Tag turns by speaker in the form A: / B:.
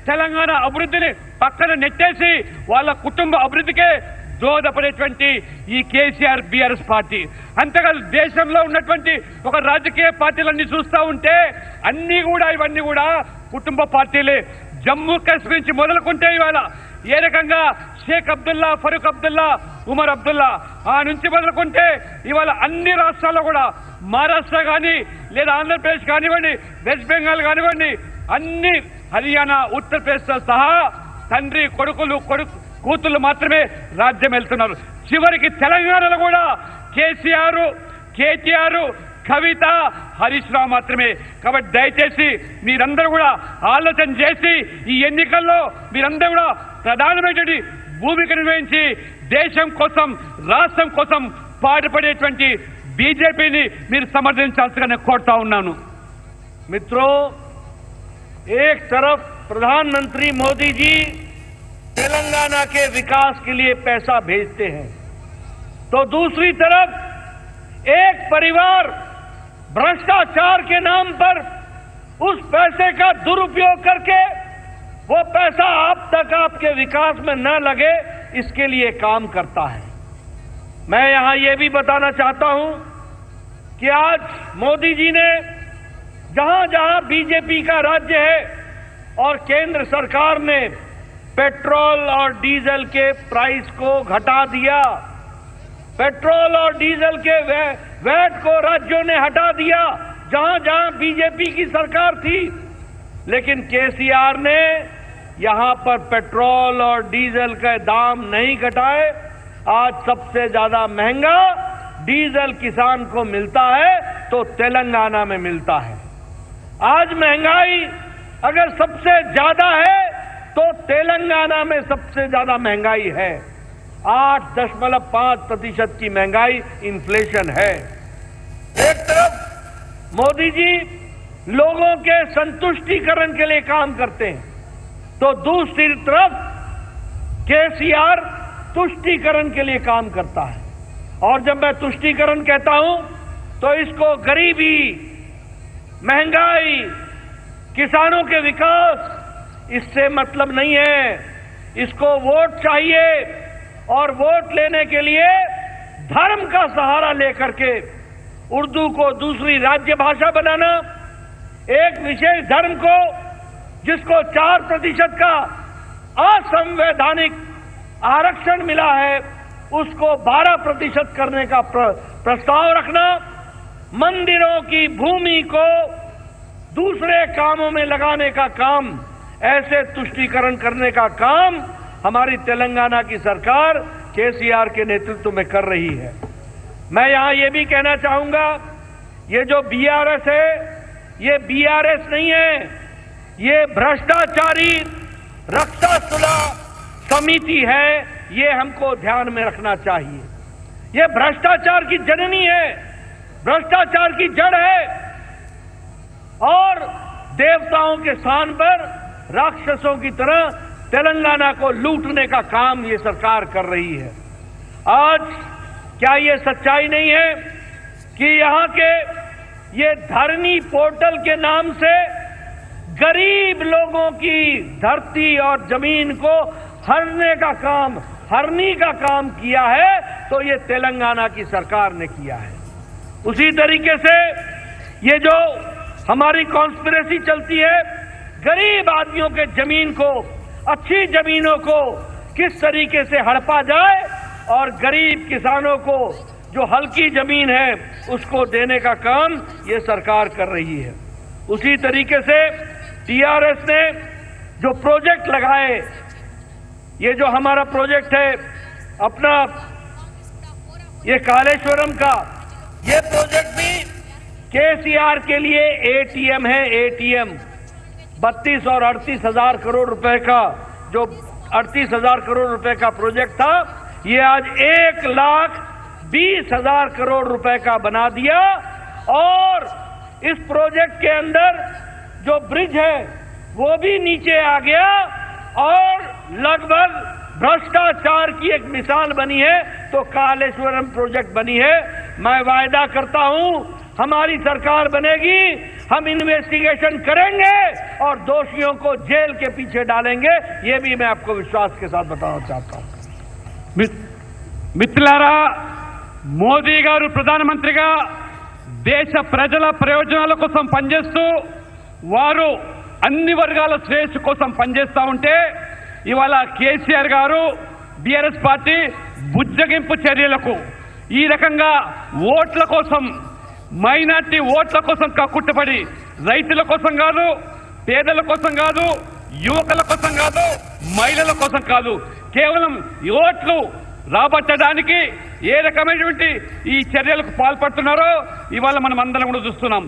A: తెలంగాణ అభివృద్ధిని పక్కన నెట్టేసి వాళ్ళ కుటుంబ అభివృద్ధికే దోహదపడేటువంటి ఈ కేసీఆర్ బీఆర్ఎస్ పార్టీ. అంతేకాదు దేశంలో ఉన్నటువంటి ఒక రాజకీయ పార్టీలన్నీ చూస్తూ ఉంటే ఇవన్నీ కూడా కుటుంబ పార్టీలే. జమ్మూ కాశ్మీర్ నుంచి మొదలుకుంటే ఇవాళ ఏ రకంగా షేక్ అబ్దుల్లా, ఫరూక్ అబ్దుల్లా, ఉమర్ అబ్దుల్లా ఆ నుంచి మొదలుకుంటే ఇవాళ అన్ని రాష్ట్రాల్లో కూడా మహారాష్ట్ర కానీ లేదా ఆంధ్రప్రదేశ్ కానివ్వండి, వెస్ట్ బెంగాల్ కానివ్వండి, అన్ని హర్యానా, ఉత్తరప్రదేశ్తో సహా తండ్రి కూతుళ్ళు మాత్రమే రాజ్యం వెళ్తున్నారు. చివరికి తెలంగాణలో కూడా కేసీఆర్, కేటీఆర్, కవిత, హరీష్ రావు మాత్రమే. కాబట్టి దయచేసి మీరందరూ కూడా ఆలోచన చేసి ఈ ఎన్నికల్లో మీరందరూ కూడా ప్రధానమైనటువంటి భూమిక నిర్వహించి దేశం కోసం, రాష్ట్రం కోసం పాటుపడేటువంటి बीजेपी మీరు సమర్థించాల్సిగా నేను కోరుతా ఉన్నాను.
B: मित्रों, एक तरफ प्रधानमंत्री मोदी जी तेलंगाना के विकास के लिए पैसा भेजते हैं, तो दूसरी तरफ एक परिवार भ्रष्टाचार के नाम पर उस पैसे का दुरुपयोग करके वो पैसा आप तक आपके विकास में न लगे, इसके लिए काम करता है। मैं यहां ये भी बताना चाहता हूं कि आज मोदी जी ने जहां जहां बीजेपी का राज्य है और केंद्र सरकार ने पेट्रोल और डीजल के प्राइस को घटा दिया, पेट्रोल और डीजल के वैट को राज्यों ने हटा दिया जहां जहां बीजेपी की सरकार थी, लेकिन केसीआर ने यहां पर पेट्रोल और डीजल के दाम नहीं घटाए। आज सबसे ज्यादा महंगा डीजल किसान को मिलता है तो तेलंगाना में मिलता है। आज महंगाई अगर सबसे ज्यादा है तो तेलंगाना में सबसे ज्यादा महंगाई है। 8.5% की महंगाई इन्फ्लेशन है। एक तरफ मोदी जी लोगों के संतुष्टिकरण के लिए काम करते हैं, तो दूसरी तरफ केसीआर तुष्टीकरण के लिए काम करता है। और जब मैं तुष्टीकरण कहता हूं तो इसको गरीबी, महंगाई, किसानों के विकास, इससे मतलब नहीं है। इसको वोट चाहिए और वोट लेने के लिए धर्म का सहारा लेकर के उर्दू को दूसरी राज्य भाषा बनाना, एक विशेष धर्म को जिसको 4% का असंवैधानिक आरक्षण मिला है उसको 12% करने का प्रस्ताव रखना, मंदिरों की भूमि को दूसरे कामों में लगाने का काम, ऐसे तुष्टीकरण करने का काम हमारी तेलंगाना की सरकार केसीआर के नेतृत्व में कर रही है। मैं यहां ये भी कहना चाहूंगा, ये जो बीआरएस है ये बीआरएस नहीं है, ये भ्रष्टाचारी रक्षासुला समिति है। ये हमको ध्यान में रखना चाहिए। ये भ्रष्टाचार की जननी है, भ्रष्टाचार की जड़ है और देवताओं के स्थान पर राक्षसों की तरह तेलंगाना को लूटने का काम ये सरकार कर रही है। आज क्या ये सच्चाई नहीं है कि यहां के ये धरनी पोर्टल के नाम से गरीब लोगों की धरती और जमीन को हरनी का काम किया है, तो ये तेलंगाना की सरकार ने किया है। उसी तरीके से ये जो हमारी कॉन्स्पिरेसी चलती है, गरीब आदमियों के जमीन को, अच्छी जमीनों को किस तरीके से हड़पा जाए और गरीब किसानों को जो हल्की जमीन है उसको देने का काम ये सरकार कर रही है। उसी तरीके से टीआरएस ने जो प्रोजेक्ट लगाए, ये जो हमारा प्रोजेक्ट है अपना ये कालेश्वरम का, ये प्रोजेक्ट भी केसीआर के लिए एटीएम है। एटीएम 32 और 38 हजार करोड़ रुपए का, जो 38 हजार करोड़ रुपए का प्रोजेक्ट था, ये आज 1,20,000 करोड़ रुपए का बना दिया। और इस प्रोजेक्ट के अंदर जो ब्रिज है वो भी नीचे आ गया और लगभग भ्रष्टाचार की एक मिसाल बनी है, तो कालेश्वरम प्रोजेक्ट बनी है। मैं वायदा करता हूं हमारी सरकार बनेगी, हम इन्वेस्टिगेशन करेंगे और दोषियों को जेल के पीछे डालेंगे। ये भी मैं आपको विश्वास के साथ बताना चाहता हूं।
A: మిత్రులారా, మోదీ గారు ప్రధానమంత్రిగా దేశ ప్రజల ప్రయోజనాల కోసం పనిచేస్తూ వారు అన్ని వర్గాల శ్రేయస్సు కోసం పనిచేస్తూ ఉంటే ఇవాళ కేసీఆర్ గారు బీఆర్ఎస్ పార్టీ బుజ్జగింపు చర్యలకు ఈ రకంగా ఓట్ల కోసం, మైనార్టీ ఓట్ల కోసం కక్కుట్టబడి రైతుల కోసం కాదు, పేదల కోసం కాదు, యువకుల కోసం కాదు, మహిళల కోసం కాదు, కేవలం ఓట్లు రాబట్టడానికి ఏ రకమైనటువంటి ఈ చర్యలకు పాల్పడుతున్నారో ఇవాళ మనం అందరం కూడా చూస్తున్నాం.